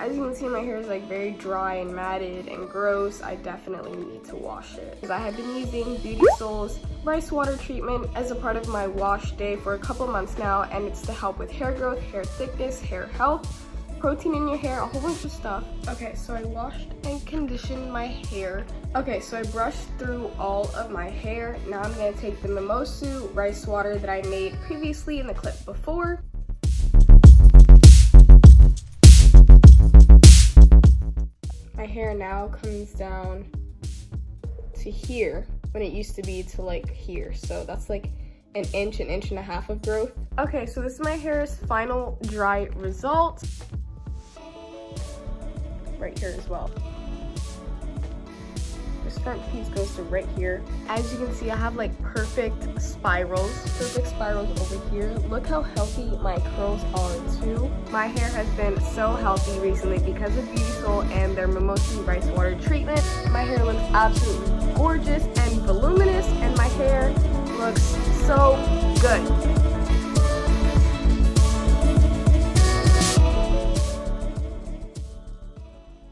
As you can see, my hair is like very dry and matted and gross. I definitely need to wash it. Because I have been using Beauty Soul's rice water treatment as a part of my wash day for a couple months now, and it's to help with hair growth, hair thickness, hair health, protein in your hair, a whole bunch of stuff. Okay, so I washed and conditioned my hair. Okay, so I brushed through all of my hair. Now I'm gonna take the Mimosu Rice Water that I made previously in the clip before. My hair now comes down to here when it used to be to like here. So that's like an inch and a half of growth. Okay, so this is my hair's final dry result. Right here as well. This front piece goes to right here. As you can see, I have like perfect spirals over here. Look how healthy my curls are too. My hair has been so healthy recently because of Beauty Soul and their Mimosu Rice Water treatment. My hair looks absolutely gorgeous and voluminous, and my hair looks so good.